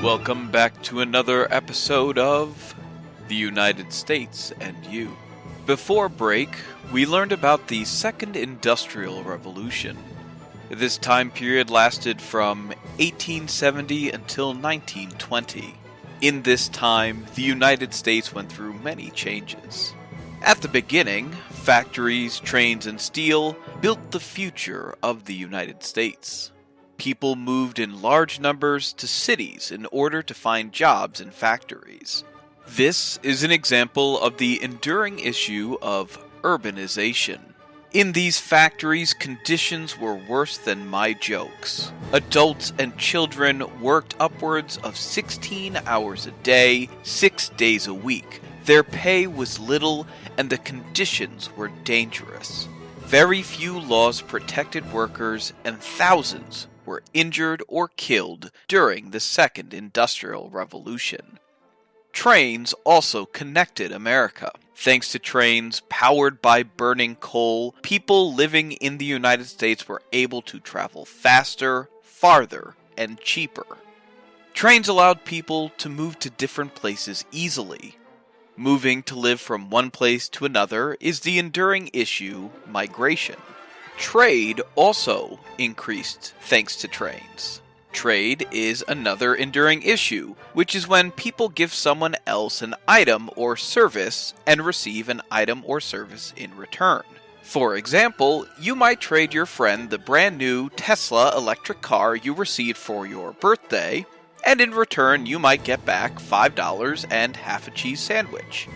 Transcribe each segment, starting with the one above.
Welcome back to another episode of The United States and You. Before break, we learned about the Second Industrial Revolution. This time period lasted from 1870 until 1920. In this time, the United States went through many changes. At the beginning, factories, trains, and steel built the future of the United States. People moved in large numbers to cities in order to find jobs in factories. This is an example of the enduring issue of urbanization. In these factories, conditions were worse than my jokes. Adults and children worked upwards of 16 hours a day, 6 days a week. Their pay was little and the conditions were dangerous. Very few laws protected workers and thousands were injured or killed during the Second Industrial Revolution. Trains also connected America. Thanks to trains powered by burning coal, people living in the United States were able to travel faster, farther, and cheaper. Trains allowed people to move to different places easily. Moving to live from one place to another is the enduring issue, migration. Trade also increased thanks to trains. Trade is another enduring issue, which is when people give someone else an item or service and receive an item or service in return. For example, you might trade your friend the brand new Tesla electric car you received for your birthday, and in return you might get back $5 and half a cheese sandwich.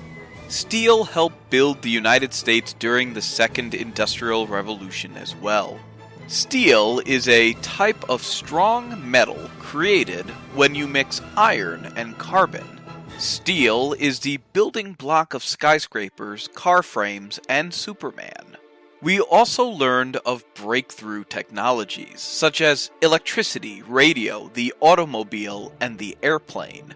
Steel helped build the United States during the Second Industrial Revolution as well. Steel is a type of strong metal created when you mix iron and carbon. Steel is the building block of skyscrapers, car frames, and Superman. We also learned of breakthrough technologies, such as electricity, radio, the automobile, and the airplane.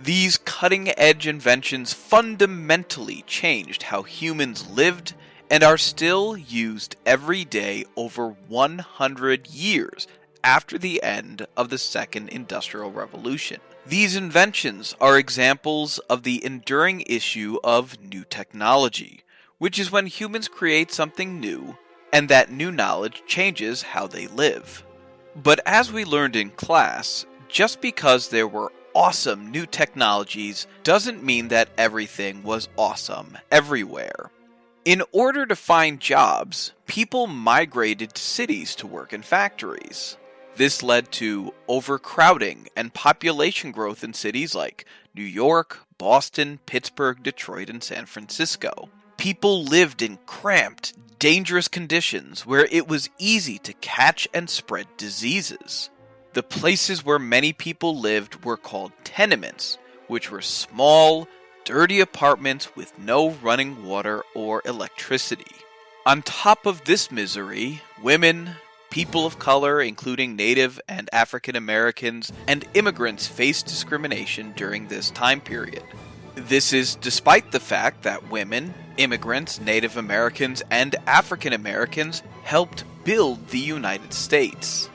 These cutting-edge inventions fundamentally changed how humans lived and are still used every day over 100 years after the end of the Second Industrial Revolution. These inventions are examples of the enduring issue of new technology, which is when humans create something new, and that new knowledge changes how they live. But as we learned in class, just because there were awesome new technologies doesn't mean that everything was awesome everywhere. In order to find jobs, people migrated to cities to work in factories. This led to overcrowding and population growth in cities like New York, Boston, Pittsburgh, Detroit, and San Francisco. People lived in cramped, dangerous conditions where it was easy to catch and spread diseases. The places where many people lived were called tenements, which were small, dirty apartments with no running water or electricity. On top of this misery, women, people of color, including Native and African Americans, and immigrants faced discrimination during this time period. This is despite the fact that women, immigrants, Native Americans, and African Americans helped build the United States.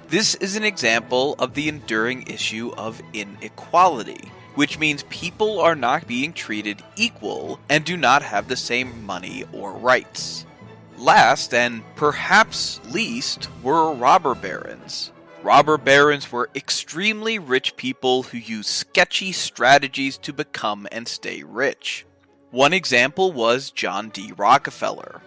This is an example of the enduring issue of inequality, which means people are not being treated equal and do not have the same money or rights. Last, and perhaps least, were robber barons. Robber barons were extremely rich people who used sketchy strategies to become and stay rich. One example was John D. Rockefeller.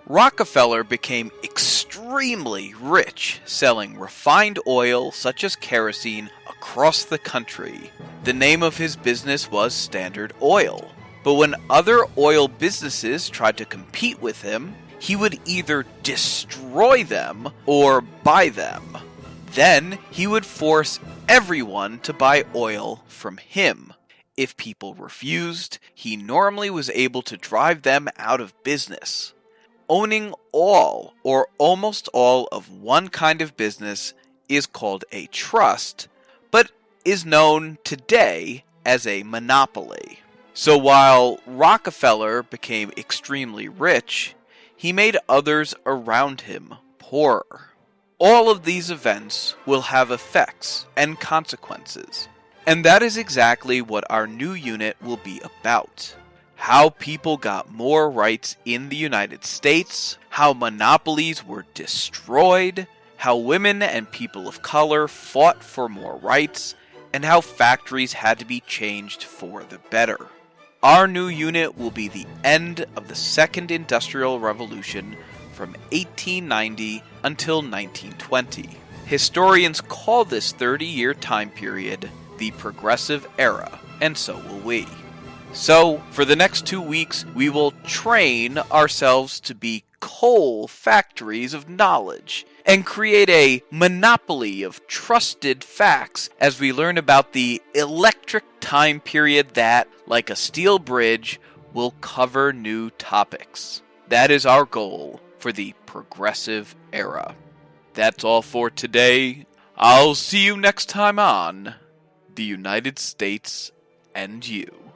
Rockefeller became extremely rich selling refined oil such as kerosene across the country. The name of his business was Standard Oil. But when other oil businesses tried to compete with him, he would either destroy them or buy them. Then he would force everyone to buy oil from him. If people refused, he normally was able to drive them out of business. Owning all or almost all of one kind of business is called a trust, but is known today as a monopoly. So while Rockefeller became extremely rich, he made others around him poorer. All of these events will have effects and consequences. And that is exactly what our new unit will be about. How people got more rights in the United States, how monopolies were destroyed, how women and people of color fought for more rights, and how factories had to be changed for the better. Our new unit will be the end of the Second Industrial Revolution from 1890 until 1920. Historians call this 30-year time period the Progressive Era, and so will we. So, for the next 2 weeks, we will train ourselves to be coal factories of knowledge and create a monopoly of trusted facts as we learn about the electric time period that, like a steel bridge, will cover new topics. That is our goal for the Progressive Era. That's all for today. I'll see you next time on The United States and You.